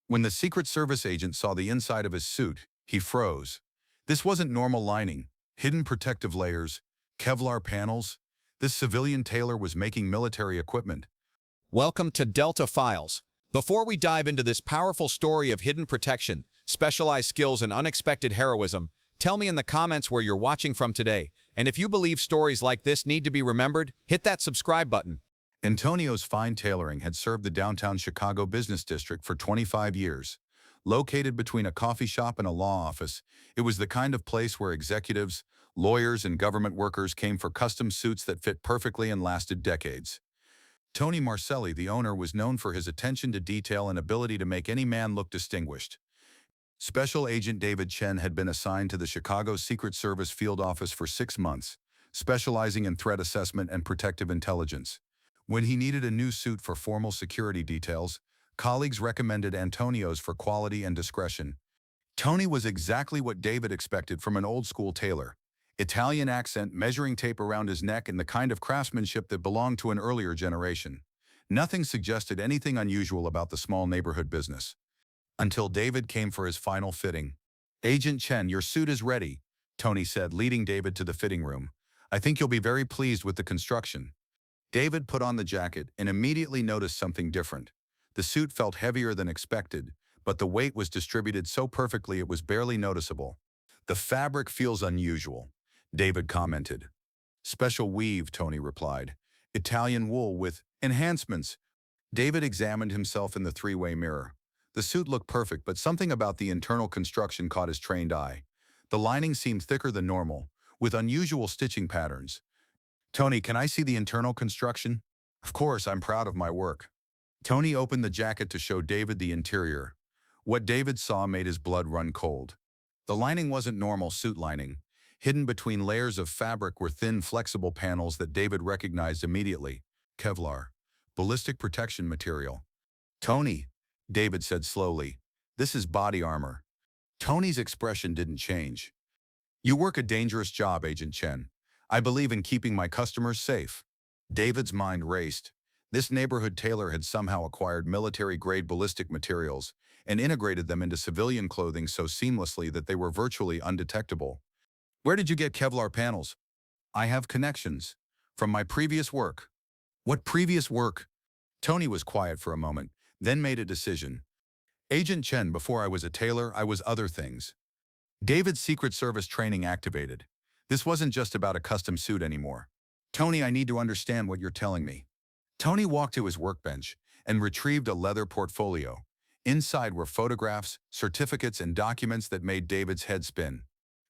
When the Secret Service agent saw the inside of his suit, he froze. This wasn't normal lining, hidden protective layers, Kevlar panels. This civilian tailor was making military equipment. Welcome to Delta Files. Before we dive into this powerful story of hidden protection, specialized skills, and unexpected heroism, tell me in the comments where you're watching from today. And if you believe stories like this need to be remembered, hit that subscribe button. Antonio's Fine Tailoring had served the downtown Chicago business district for 25 years. Located between a coffee shop and a law office, it was the kind of place where executives, lawyers, and government workers came for custom suits that fit perfectly and lasted decades. Tony Marcelli, the owner, was known for his attention to detail and ability to make any man look distinguished. Special Agent David Chen had been assigned to the Chicago Secret Service field office for 6 months, specializing in threat assessment and protective intelligence. When he needed a new suit for formal security details, colleagues recommended Antonio's for quality and discretion. Tony was exactly what David expected from an old-school tailor. Italian accent, measuring tape around his neck, and the kind of craftsmanship that belonged to an earlier generation. Nothing suggested anything unusual about the small neighborhood business. Until David came for his final fitting. "Agent Chen, your suit is ready," Tony said, leading David to the fitting room. "I think you'll be very pleased with the construction." David put on the jacket and immediately noticed something different. The suit felt heavier than expected, but the weight was distributed so perfectly it was barely noticeable. "The fabric feels unusual," David commented. "Special weave," Tony replied. "Italian wool with enhancements." David examined himself in the three-way mirror. The suit looked perfect, but something about the internal construction caught his trained eye. The lining seemed thicker than normal, with unusual stitching patterns. "Tony, can I see the internal construction?" "Of course, I'm proud of my work." Tony opened the jacket to show David the interior. What David saw made his blood run cold. The lining wasn't normal suit lining. Hidden between layers of fabric were thin, flexible panels that David recognized immediately. Kevlar, ballistic protection material. "Tony," David said slowly, "this is body armor." Tony's expression didn't change. "You work a dangerous job, Agent Chen. I believe in keeping my customers safe." David's mind raced. This neighborhood tailor had somehow acquired military-grade ballistic materials and integrated them into civilian clothing so seamlessly that they were virtually undetectable. "Where did you get Kevlar panels?" "I have connections. From my previous work." "What previous work?" Tony was quiet for a moment, then made a decision. "Agent Chen, before I was a tailor, I was other things." David's Secret Service training activated. This wasn't just about a custom suit anymore. "Tony, I need to understand what you're telling me." Tony walked to his workbench and retrieved a leather portfolio. Inside were photographs, certificates, and documents that made David's head spin.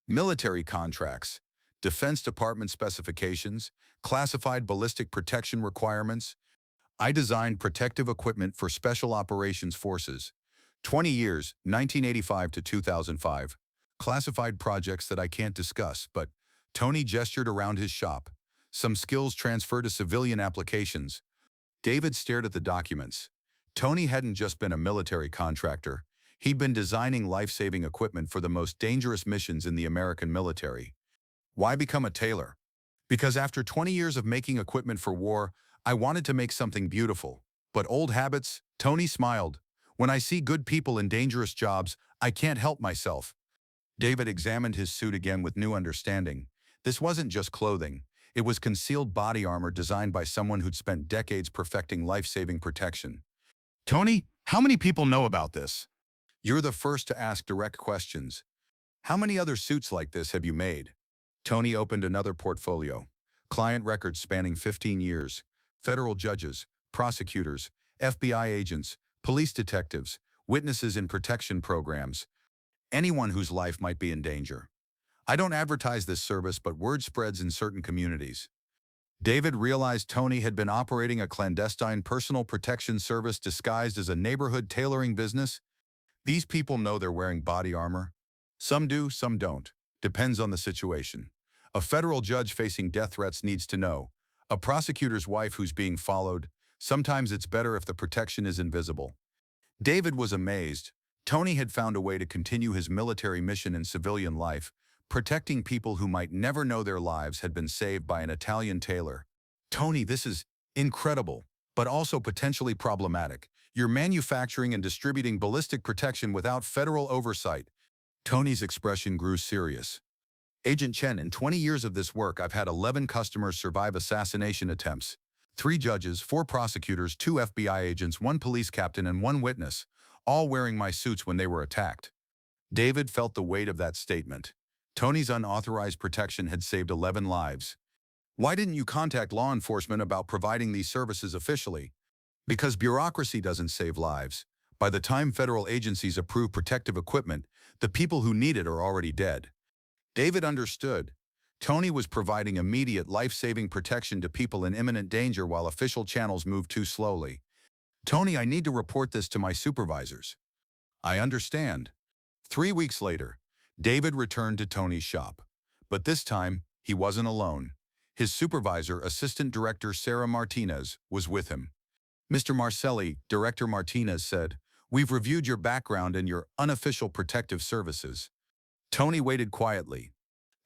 Military contracts, Defense Department specifications, classified ballistic protection requirements. "I designed protective equipment for Special Operations Forces. 20 years, 1985 to 2005. Classified projects that I can't discuss, but..." Tony gestured around his shop. "Some skills transfer to civilian applications." David stared at the documents. Tony hadn't just been a military contractor. He'd been designing life-saving equipment for the most dangerous missions in the American military. "Why become a tailor?" "Because after 20 years of making equipment for war, I wanted to make something beautiful. But old habits," Tony smiled. "When I see good people in dangerous jobs, I can't help myself." David examined his suit again with new understanding. This wasn't just clothing. It was concealed body armor designed by someone who'd spent decades perfecting life-saving protection. "Tony, how many people know about this?" "You're the first to ask direct questions. How many other suits like this have you made?" Tony opened another portfolio. Client records spanning 15 years. Federal judges, prosecutors, FBI agents, police detectives, witnesses in protection programs. Anyone whose life might be in danger. "I don't advertise this service, but word spreads in certain communities." David realized Tony had been operating a clandestine personal protection service disguised as a neighborhood tailoring business. "These people know they're wearing body armor. Some do, some don't. Depends on the situation. A federal judge facing death threats needs to know. A prosecutor's wife who's being followed. Sometimes it's better if the protection is invisible." David was amazed. Tony had found a way to continue his military mission in civilian life, protecting people who might never know their lives had been saved by an Italian tailor. "Tony, this is incredible, but also potentially problematic. You're manufacturing and distributing ballistic protection without federal oversight. Tony's expression grew serious. Agent Chen, in 20 years of this work, I've had 11 customers survive assassination attempts. 3 judges, 4 prosecutors, 2 FBI agents, 1 police captain, and 1 witness, all wearing my suits when they were attacked. David felt the weight of that statement. Tony's unauthorized protection had saved 11 lives. Why didn't you contact law enforcement about providing these services officially? Because bureaucracy doesn't save lives. By the time federal agencies approve protective equipment, the people who need it are already dead. David understood. Tony was providing immediate life-saving protection to people in imminent danger while official channels moved too slowly. Tony, I need to report this to my supervisors. I understand. 3 weeks later, David returned to Tony's shop. But this time, he wasn't alone. His supervisor, Assistant Director Sarah Martinez, was with him. Mr. Marcelli, Director Martinez said, "We've reviewed your background and your unofficial protective services." Tony waited quietly.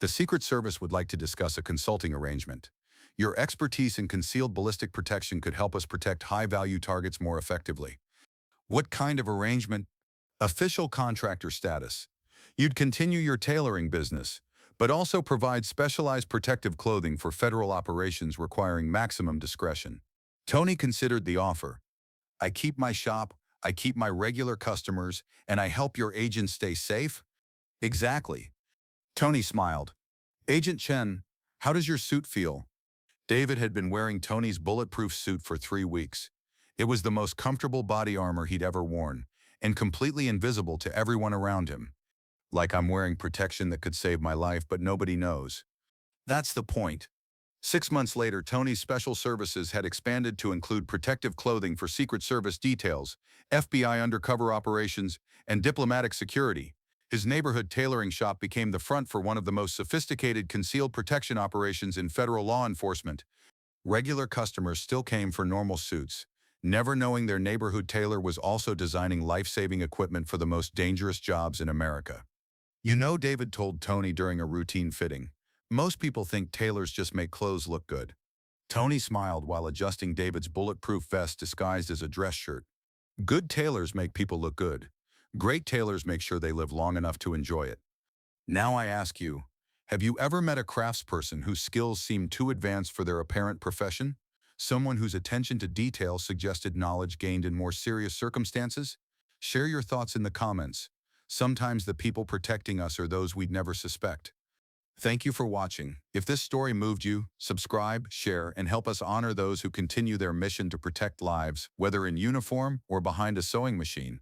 The Secret Service would like to discuss a consulting arrangement. Your expertise in concealed ballistic protection could help us protect high-value targets more effectively. What kind of arrangement? Official contractor status. You'd continue your tailoring business, but also provide specialized protective clothing for federal operations requiring maximum discretion. Tony considered the offer. I keep my shop, I keep my regular customers, and I help your agents stay safe? Exactly. Tony smiled. Agent Chen, how does your suit feel? David had been wearing Tony's bulletproof suit for 3 weeks. It was the most comfortable body armor he'd ever worn, and completely invisible to everyone around him. Like I'm wearing protection that could save my life, but nobody knows. That's the point. 6 months later, Tony's special services had expanded to include protective clothing for Secret Service details, FBI undercover operations, and diplomatic security. His neighborhood tailoring shop became the front for one of the most sophisticated concealed protection operations in federal law enforcement. Regular customers still came for normal suits, never knowing their neighborhood tailor was also designing life-saving equipment for the most dangerous jobs in America. You know, David told Tony during a routine fitting, most people think tailors just make clothes look good. Tony smiled while adjusting David's bulletproof vest disguised as a dress shirt. Good tailors make people look good. Great tailors make sure they live long enough to enjoy it. Now I ask you, have you ever met a craftsperson whose skills seemed too advanced for their apparent profession? Someone whose attention to detail suggested knowledge gained in more serious circumstances? Share your thoughts in the comments. Sometimes the people protecting us are those we'd never suspect. Thank you for watching. If this story moved you, subscribe, share, and help us honor those who continue their mission to protect lives, whether in uniform or behind a sewing machine.